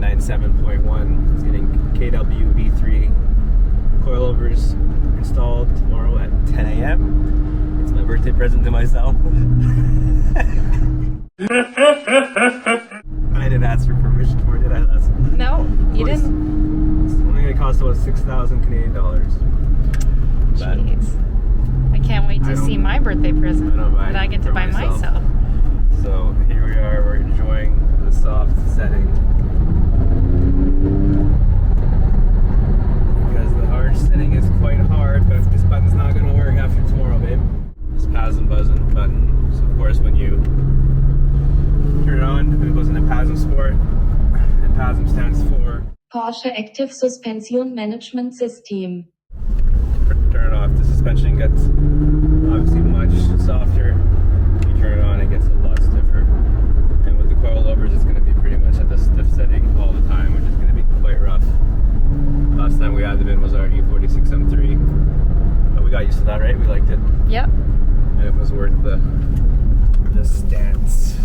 97.1. It's getting KW V3 Coilovers installed tomorrow at 10 a.m. It's my birthday present to myself. I didn't ask for permission for it, did I, Les? No, you didn't. It's only going to cost about 6,000 Canadian dollars. Jeez. I can't wait to see my birthday present that I get to buy myself. So here we are, we're enjoying the soft setting. Because the hard setting is quite hard, but this button's not going to work after tomorrow, babe. This PASM button. So of course when you turn it on, it goes into PASM Sport. And PASM stands for Porsche Active Suspension Management System. Turn it off, the suspension gets obviously much softer. You turn it on, it gets a lot stiffer. And with the coilovers, it's going to be pretty much at the stiff setting all the time, which is going to be quite rough. Last time we had them in was our E46 M3. But we got used to that, right? We liked it. Yep. And it was worth the stance.